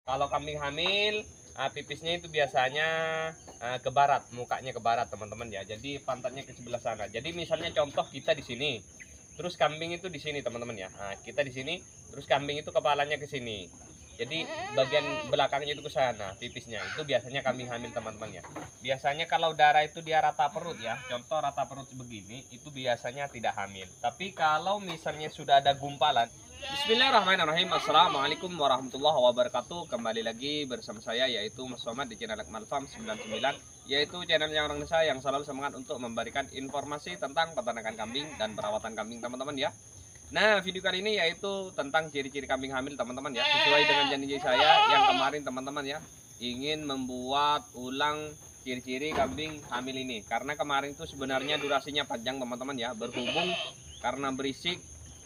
Kalau kambing hamil, pipisnya itu biasanya ke barat, mukanya ke barat teman-teman ya. Jadi pantatnya ke sebelah sana. Jadi misalnya contoh kita di sini, terus kambing itu di sini teman-teman ya. Kita di sini, terus kambing itu kepalanya ke sini. Jadi bagian belakangnya itu ke sana, pipisnya. Itu biasanya kambing hamil teman-teman ya. Biasanya kalau darah itu dia rata perut ya. Contoh rata perut begini, itu biasanya tidak hamil. Tapi kalau misalnya sudah ada gumpalan, Bismillahirrahmanirrahim. Assalamualaikum warahmatullahi wabarakatuh. Kembali lagi bersama saya yaitu Mas Somad di channel Akmal Farm 99, yaitu channelnya orang desa yang selalu semangat untuk memberikan informasi tentang peternakan kambing dan perawatan kambing teman-teman ya. Nah, video kali ini yaitu tentang ciri-ciri kambing hamil teman-teman ya. Sesuai dengan janji saya yang kemarin teman-teman ya, ingin membuat ulang ciri-ciri kambing hamil ini. Karena kemarin itu sebenarnya durasinya panjang teman-teman ya, berhubung karena berisik,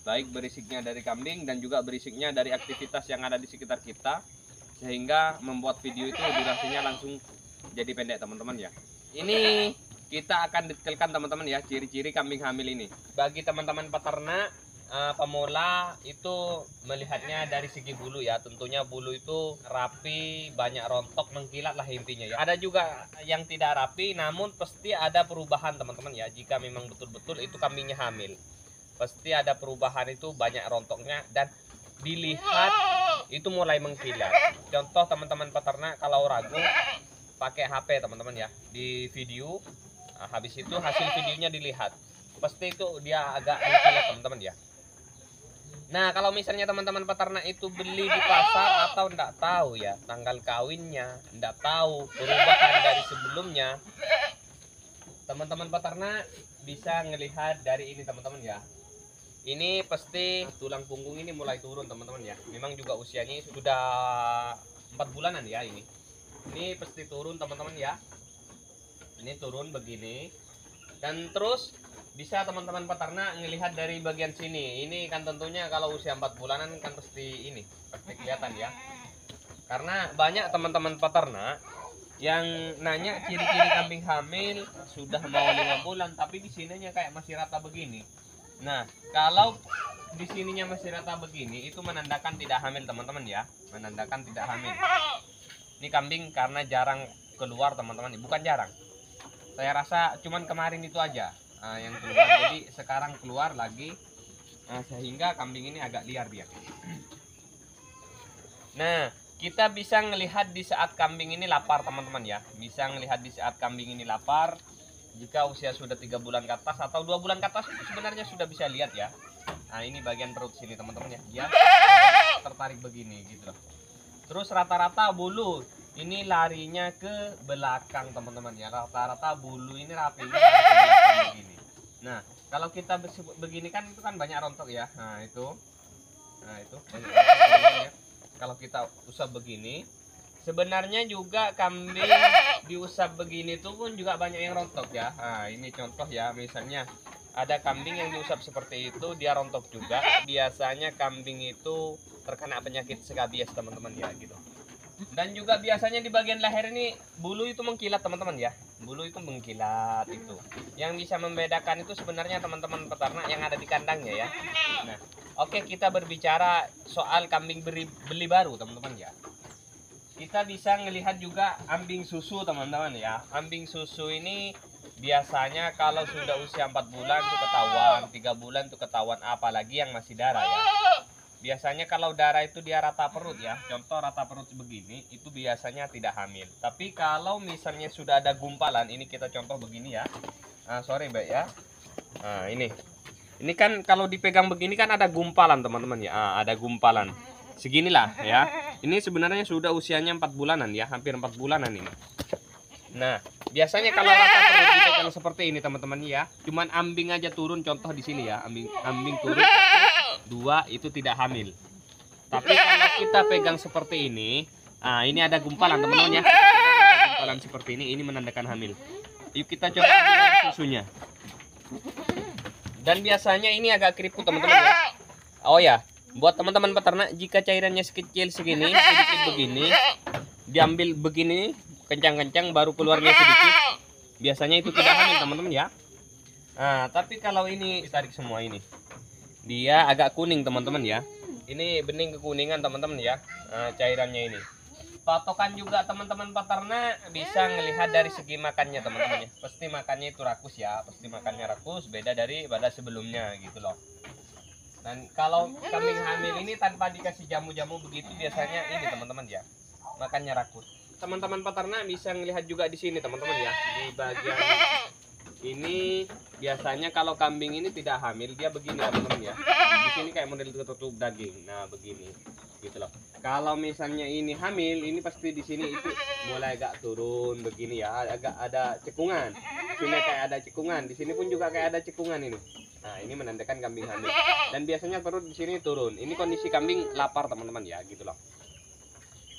baik berisiknya dari kambing dan juga berisiknya dari aktivitas yang ada di sekitar kita, sehingga membuat video itu durasinya langsung jadi pendek teman-teman ya. Ini kita akan detailkan teman-teman ya ciri-ciri kambing hamil ini. Bagi teman-teman peternak pemula itu melihatnya dari segi bulu ya. Tentunya bulu itu rapi, banyak rontok, mengkilat lah intinya ya. Ada juga yang tidak rapi, namun pasti ada perubahan teman-teman ya. Jika memang betul-betul itu kambingnya hamil, pasti ada perubahan, itu banyak rontoknya dan dilihat itu mulai mengkilat. Contoh teman-teman peternak kalau ragu pakai HP teman-teman ya, di video. Habis itu hasil videonya dilihat, pasti itu dia agak mengkilat teman-teman ya. Nah, kalau misalnya teman-teman peternak itu beli di pasar atau enggak tahu ya tanggal kawinnya, enggak tahu perubahan dari sebelumnya, teman-teman peternak bisa melihat dari ini teman-teman ya. Ini pasti tulang punggung ini mulai turun teman-teman ya. Memang juga usianya sudah 4 bulanan ya ini. Ini pasti turun teman-teman ya. Ini turun begini. Dan terus bisa teman-teman peternak melihat dari bagian sini. Ini kan tentunya kalau usia 4 bulanan kan pasti ini, pasti kelihatan ya. Karena banyak teman-teman peternak yang nanya ciri-ciri kambing hamil sudah mau 5 bulan tapi di sininya kayak masih rata begini. Nah, kalau di sininya masih rata begini itu menandakan tidak hamil teman-teman ya, menandakan tidak hamil. Ini kambing karena jarang keluar teman-teman, bukan jarang. Saya rasa cuman kemarin itu aja yang keluar, jadi sekarang keluar lagi, sehingga kambing ini agak liar dia. Nah, kita bisa melihat di saat kambing ini lapar teman-teman ya, bisa melihat di saat kambing ini lapar. Jika usia sudah 3 bulan ke atas atau 2 bulan ke atas itu sebenarnya sudah bisa lihat ya. Nah, ini bagian perut sini teman-teman ya, dia tertarik begini gitu loh. Terus rata-rata bulu ini larinya ke belakang teman-teman ya, rata-rata bulu ini rapinya ke belakang begini. Nah, kalau kita begini kan itu kan banyak rontok ya. Nah itu banyak rontok ya. Kalau kita usap begini, sebenarnya juga kambing diusap begini tuh pun juga banyak yang rontok ya. Nah, ini contoh ya, misalnya ada kambing yang diusap seperti itu dia rontok juga. Biasanya kambing itu terkena penyakit skabies teman-teman ya gitu. Dan juga biasanya di bagian leher ini bulu itu mengkilat teman-teman ya. Bulu itu mengkilat itu. Yang bisa membedakan itu sebenarnya teman-teman peternak yang ada di kandangnya ya. Nah, oke, kita berbicara soal kambing beli baru teman-teman ya. Kita bisa melihat juga ambing susu teman-teman ya. Ambing susu ini biasanya kalau sudah usia 4 bulan tuh ketahuan, 3 bulan tuh ketahuan, apalagi yang masih darah ya. Biasanya kalau darah itu dia rata perut ya. Contoh rata perut begini itu biasanya tidak hamil. Tapi kalau misalnya sudah ada gumpalan, ini kita contoh begini ya. Sorry Mbak ya. Nah, ini. Ini kan kalau dipegang begini kan ada gumpalan teman-teman ya. Ada gumpalan. Seginilah ya. Ini sebenarnya sudah usianya 4 bulanan ya, hampir 4 bulanan ini. Nah, biasanya kalau rata perut dipegang seperti ini teman-teman ya, cuman ambing aja turun, contoh di sini ya, ambing turun 1, 2 itu tidak hamil. Tapi kalau kita pegang seperti ini, ini ada gumpalan teman-teman ya. Kita pegang ada gumpalan seperti ini menandakan hamil. Yuk kita coba ambil susunya. Dan biasanya ini agak keriput teman-teman ya. Oh ya, buat teman-teman peternak, jika cairannya sekecil segini, sedikit begini, diambil begini kencang-kencang baru keluarnya sedikit, biasanya itu tidak hamil teman-teman ya. Nah, tapi kalau ini tarik semua ini, dia agak kuning teman-teman ya. Ini bening kekuningan teman-teman ya, cairannya ini. Patokan juga teman-teman peternak bisa ngelihat dari segi makannya teman-teman ya. Pasti makannya itu rakus ya, pasti makannya rakus, beda daripada sebelumnya gitu loh. Dan kalau kambing hamil ini tanpa dikasih jamu-jamu begitu biasanya ini teman-teman ya, makannya rakus. Teman-teman peternak bisa ngelihat juga di sini teman-teman ya, di bagian ini biasanya kalau kambing ini tidak hamil dia begini teman-teman ya. Di sini kayak model tertutup daging. Nah, begini. Gitu loh. Kalau misalnya ini hamil, ini pasti di sini itu mulai agak turun begini ya, agak ada cekungan. Sini kayak ada cekungan, di sini pun juga kayak ada cekungan ini. Nah, ini menandakan kambing hamil. Dan biasanya perut di sini turun. Ini kondisi kambing lapar teman-teman ya, gitu loh.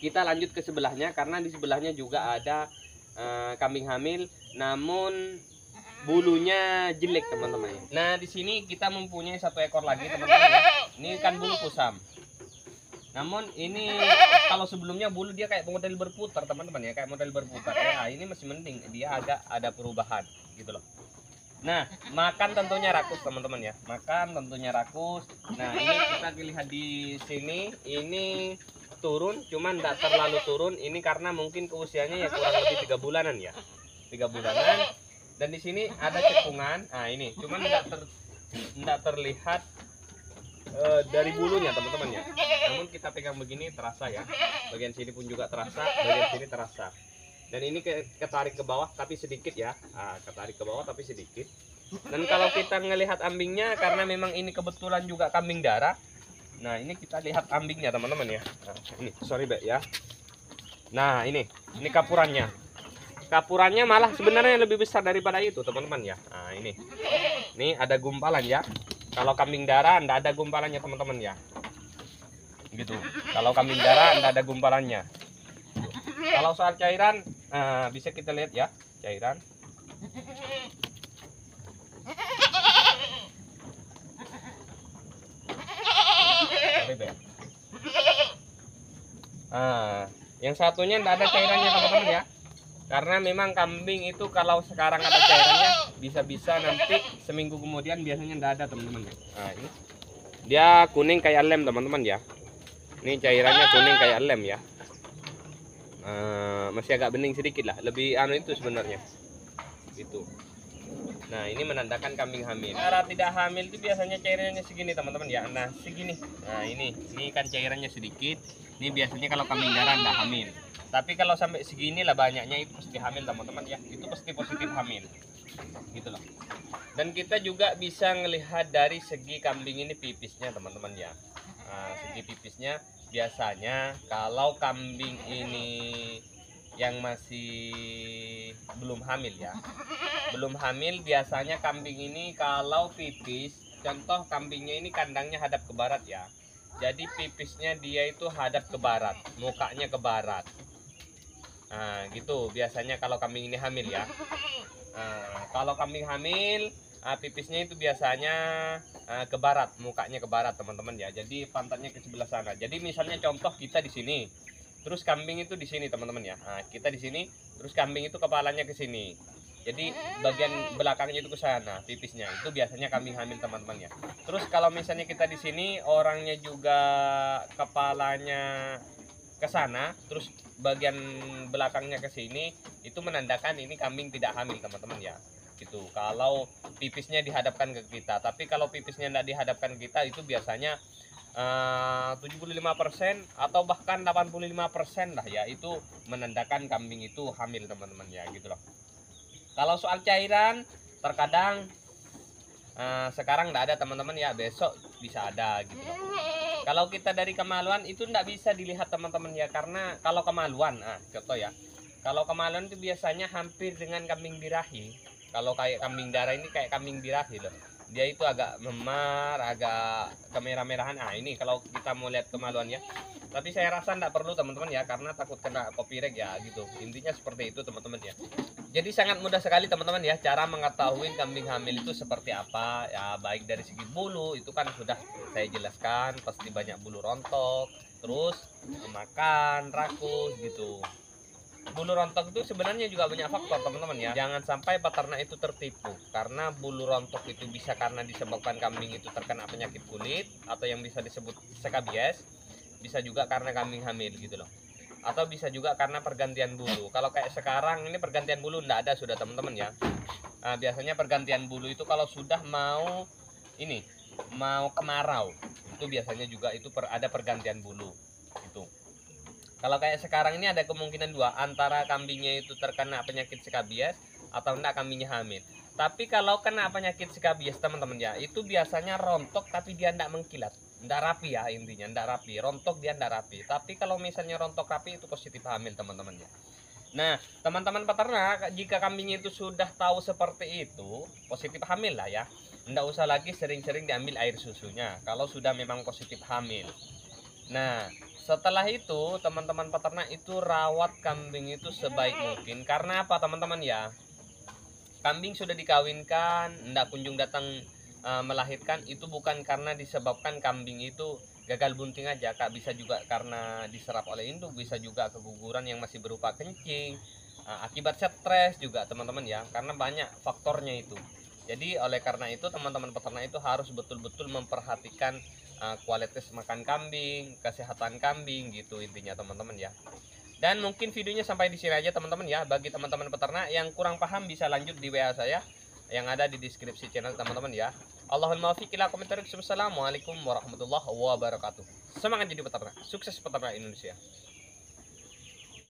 Kita lanjut ke sebelahnya karena di sebelahnya juga ada kambing hamil, namun bulunya jelek teman-teman. Nah, di sini kita mempunyai satu ekor lagi teman-teman ya. Ini kan bulu kusam. Namun ini kalau sebelumnya bulu dia kayak model berputar teman-teman ya, kayak model berputar. Ya, ini masih mending, dia agak ada perubahan gitu loh. Nah, makan tentunya rakus teman-teman ya. Makan tentunya rakus. Nah, ini kita lihat di sini ini turun, cuman tidak terlalu turun. Ini karena mungkin keusianya ya kurang lebih 3 bulanan ya. 3 bulanan. Dan di sini ada cekungan. Nah, ini cuman tidak terlihat dari bulunya teman-teman ya. Namun kita pegang begini terasa ya. Bagian sini pun juga terasa, bagian sini terasa. Dan ini ketarik ke bawah tapi sedikit ya. Ketarik ke bawah tapi sedikit. Dan kalau kita ngelihat ambingnya karena memang ini kebetulan juga kambing darah. Nah, ini kita lihat ambingnya teman-teman ya. Nah, ini sorry Bek ya. Nah, ini kapurannya. Kapurannya malah sebenarnya lebih besar daripada itu teman-teman ya. Nah, ini ada gumpalan ya. Kalau kambing darah enggak ada gumpalannya teman-teman ya. Gitu. Kalau kambing darah enggak ada gumpalannya. Kalau soal cairan bisa kita lihat ya, cairan. Yang satunya enggak ada cairannya teman-teman ya. Karena memang kambing itu kalau sekarang ada cairannya bisa-bisa nanti seminggu kemudian biasanya enggak ada teman-teman. Nah, ini dia kuning kayak lem teman-teman ya. Ini cairannya kuning kayak lem ya. Masih agak bening sedikit lah, lebih itu sebenarnya. Gitu. Nah, ini menandakan kambing hamil. Cara tidak hamil itu biasanya cairannya segini teman-teman ya. Nah, segini. Nah, ini kan cairannya sedikit. Ini biasanya kalau kambing darah enggak hamil. Tapi kalau sampai segini lah banyaknya itu pasti hamil teman-teman ya. Itu pasti positif hamil. Gitu loh. Dan kita juga bisa melihat dari segi kambing ini pipisnya teman-teman ya. Segi pipisnya biasanya kalau kambing ini yang masih belum hamil ya. Belum hamil biasanya kambing ini kalau pipis, contoh kambingnya ini kandangnya hadap ke barat ya. Jadi pipisnya dia itu hadap ke barat, mukanya ke barat. Nah, gitu biasanya kalau kambing ini hamil ya. Kalau kambing hamil, pipisnya itu biasanya ke barat, mukanya ke barat teman-teman ya. Jadi pantatnya ke sebelah sana. Jadi misalnya contoh kita di sini, terus kambing itu di sini teman-teman ya. Kita di sini, terus kambing itu kepalanya ke sini. Jadi bagian belakangnya itu ke sana, pipisnya. Itu biasanya kambing hamil teman-teman ya. Terus kalau misalnya kita di sini, orangnya juga kepalanya ke sana, terus bagian belakangnya ke sini, itu menandakan ini kambing tidak hamil teman-teman ya. Gitu. Kalau pipisnya dihadapkan ke kita, tapi kalau pipisnya tidak dihadapkan ke kita itu biasanya 75% atau bahkan 85% lah ya, itu menandakan kambing itu hamil teman-teman ya, gitu loh. Kalau soal cairan terkadang sekarang tidak ada teman-teman ya, besok bisa ada gitu loh. Kalau kita dari kemaluan itu tidak bisa dilihat teman-teman ya, karena kalau kemaluan, contoh ya, kalau kemaluan itu biasanya hampir dengan kambing birahi. Kalau kayak kambing darah ini kayak kambing birahi loh, dia itu agak memar, agak kemerah-merahan. Ini kalau kita mau lihat kemaluan ya, tapi saya rasa tidak perlu teman-teman ya, karena takut kena copyright ya gitu. Intinya seperti itu teman-teman ya. Jadi sangat mudah sekali teman-teman ya, cara mengetahui kambing hamil itu seperti apa ya. Baik dari segi bulu itu kan sudah saya jelaskan, pasti banyak bulu rontok, terus makan rakus gitu. Bulu rontok itu sebenarnya juga banyak faktor teman-teman ya. Jangan sampai peternak itu tertipu, karena bulu rontok itu bisa karena disebabkan kambing itu terkena penyakit kulit atau yang bisa disebut skabies, bisa juga karena kambing hamil gitu loh. atau bisa juga karena pergantian bulu. Kalau kayak sekarang ini pergantian bulu enggak ada sudah teman-teman ya. Nah, biasanya pergantian bulu itu kalau sudah mau ini mau kemarau itu biasanya juga itu ada pergantian bulu itu. Kalau kayak sekarang ini ada kemungkinan dua, antara kambingnya itu terkena penyakit skabies atau enggak kambingnya hamil. Tapi kalau kena penyakit skabies teman-teman ya, itu biasanya rontok tapi dia enggak mengkilat. Enggak rapi ya, intinya enggak rapi. Rontok dia enggak rapi. Tapi kalau misalnya rontok rapi itu positif hamil teman-teman ya. Nah, teman-teman peternak, jika kambing itu sudah tahu seperti itu, positif hamil lah ya. Enggak usah lagi sering-sering diambil air susunya kalau sudah memang positif hamil. Nah, setelah itu teman-teman peternak itu rawat kambing itu sebaik mungkin. Karena apa teman-teman ya? Kambing sudah dikawinkan, enggak kunjung datang melahirkan, itu bukan karena disebabkan kambing itu gagal bunting aja, Kak. Bisa juga karena diserap oleh induk, bisa juga keguguran yang masih berupa kencing, akibat stres juga teman-teman ya, karena banyak faktornya itu. Jadi oleh karena itu teman-teman peternak itu harus betul-betul memperhatikan kualitas makan kambing, kesehatan kambing gitu intinya teman-teman ya. Dan mungkin videonya sampai di sini aja teman-teman ya. Bagi teman-teman peternak yang kurang paham bisa lanjut di WA saya yang ada di deskripsi channel teman-teman ya. Allahul muwaffiq ila komentar. Assalamualaikum warahmatullahi wabarakatuh. Semangat jadi peternak, sukses peternak Indonesia.